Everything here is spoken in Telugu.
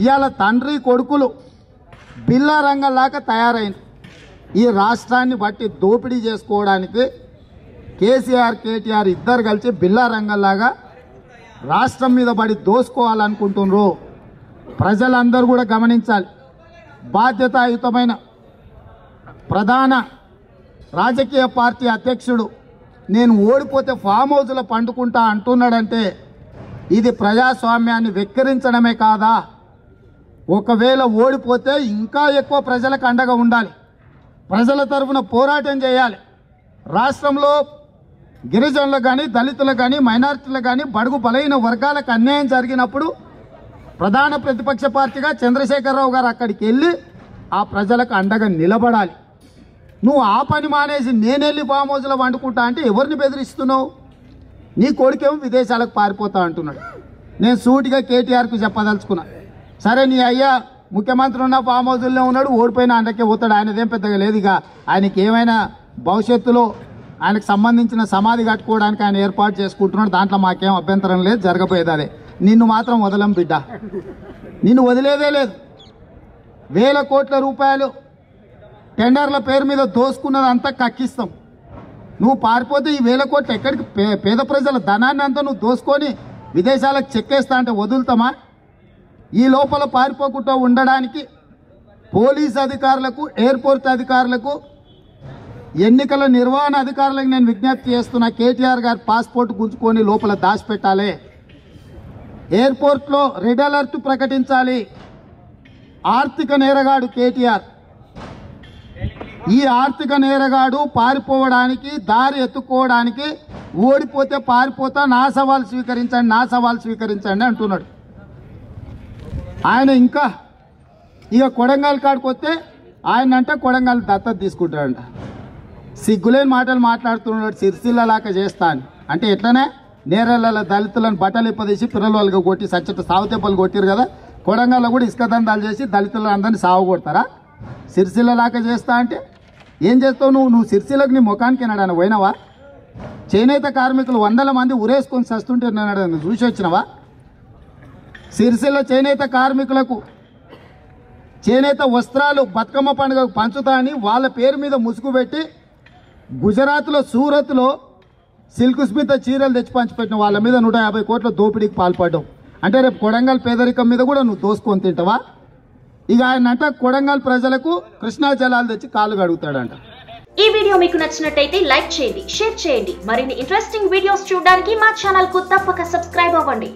ఇవాళ తండ్రి కొడుకులు బిల్లా రంగంలాగా తయారైంది. ఈ రాష్ట్రాన్ని బట్టి దోపిడీ చేసుకోవడానికి కేసీఆర్ కేటీఆర్ ఇద్దరు కలిసి బిల్లా రంగంలాగా రాష్ట్రం మీద పడి దోసుకోవాలనుకుంటున్నారు. ప్రజలందరూ కూడా గమనించాలి. బాధ్యతాయుతమైన ప్రధాన రాజకీయ పార్టీ అధ్యక్షుడు నేను ఓడిపోతే ఫామ్ హౌస్లో పండుకుంటా అంటున్నాడంటే ఇది ప్రజాస్వామ్యాన్ని వెక్కిరించడమే కాదా? ఒకవేళ ఓడిపోతే ఇంకా ఎక్కువ ప్రజలకు అండగా ఉండాలి, ప్రజల తరఫున పోరాటం చేయాలి. రాష్ట్రంలో గిరిజనులకు కానీ, దళితులకు కానీ, మైనారిటీలకు కానీ, బడుగు బలైన వర్గాలకు అన్యాయం జరిగినప్పుడు ప్రధాన ప్రతిపక్ష పార్టీగా చంద్రశేఖరరావు గారు అక్కడికి వెళ్ళి ఆ ప్రజలకు అండగా నిలబడాలి. నువ్వు ఆ పని మానేసి నేనెళ్ళి ఫామ్ హౌస్లో వండుకుంటా అంటే ఎవరిని బెదిరిస్తున్నావు? నీ కొడుకేమో విదేశాలకు పారిపోతా అంటున్నాడు. నేను సూటిగా కేటీఆర్కు చెప్పదలుచుకున్నా, సరే నీ అయ్యా ముఖ్యమంత్రి ఉన్న ఫామ్ హౌస్లో ఉన్నాడు, ఓడిపోయిన అండకే పోతాడు, ఆయనదేం పెద్దగా లేదు. ఇక ఆయనకి ఏమైనా భవిష్యత్తులో ఆయనకు సంబంధించిన సమాధి కట్టుకోవడానికి ఆయన ఏర్పాటు చేసుకుంటున్నాడు, దాంట్లో మాకేం అభ్యంతరం లేదు, జరగబోయేది అదే. నిన్ను మాత్రం వదలం బిడ్డ, నిన్ను వదిలేదే లేదు. వేల కోట్ల రూపాయలు టెండర్ల పేరు మీద దోసుకున్నదంతా కక్కిస్తాం. నువ్వు పారిపోతే ఈ వేల కోట్లు ఎక్కడికి? పేద ప్రజల ధనాన్ని అంతా నువ్వు దోసుకొని విదేశాలకు చెక్కేస్తా అంటే వదులుతామా? ఈ లోపల పారిపోకుండా ఉండడానికి పోలీస్ అధికారులకు, ఎయిర్పోర్ట్ అధికారులకు, ఎన్నికల నిర్వహణ అధికారులకు నేను విజ్ఞప్తి చేస్తున్నా, కేటీఆర్ గారి పాస్పోర్ట్ గుంజుకొని లోపల దాచిపెట్టాలి. ఎయిర్పోర్ట్లో రెడ్ అలర్ట్ ప్రకటించాలి. ఆర్థిక నేరగాడు కేటీఆర్. ఈ ఆర్థిక నేరగాడు పారిపోవడానికి, దారి ఎత్తుకోవడానికి, ఓడిపోతే పారిపోతా, నా సవాల్ స్వీకరించండి, నా సవాల్ స్వీకరించండి అంటున్నాడు. ఆయన ఇంకా ఇక కొడంగల్ కాడికి వస్తే ఆయన అంటే కొడంగల్ దత్తత తీసుకుంటాడంట. సిగ్గులేని మాటలు మాట్లాడుతున్నాడు. సిరిసిల్లలాగా చేస్తా అని అంటే ఎట్లనే నేరల దళితులను బట్టలు ఇప్పదీసి పిల్లల వాళ్ళగా కొట్టి సచ్చట సావుతెప్పలు కొట్టిరు కదా, కొడంగల్లో కూడా ఇసుక దందాలు చేసి దళితులను అందరినీ సాగు కొడతారా? సిరిసిల్లలాగా చేస్తా అంటే ఏం చేస్తావు నువ్వు? సిరిసిల్లకు నీ ముఖానికి నడను పోయినావా? చేనేత కార్మికులు 100 మంది ఉరేసుకొని చస్తుంటే నన్ను చూసి వచ్చినావా? సిరిసిల్ల చేనేత కార్మికులకు చేనేత వస్త్రాలు బతుకమ్మ పండుగకు పంచుతా అని వాళ్ళ పేరు మీద ముసుగు పెట్టి గుజరాత్లో సూరత్లో సిల్క్ స్మిత చీరలు తెచ్చి పంచిపెట్టిన వాళ్ళ మీద 150 కోట్ల దోపిడీకి పాల్పడ్డావు. అంటే రేపు కొడంగల్ పేదరికం మీద కూడా నువ్వు దోసుకొని తింటావా? ఇక ఆయన అంట కొడంగల్ ప్రజలకు కృష్ణా జలాలు తెచ్చి కాళ్ళు కడుగుతాడంట. ఈ వీడియో మీకు నచ్చినట్టయితే లైక్ చేయండి, షేర్ చేయండి. మరిన్ని ఇంట్రెస్టింగ్ వీడియోస్ చూడడానికి మా ఛానల్ కు తప్పక సబ్స్క్రైబ్ అవ్వండి.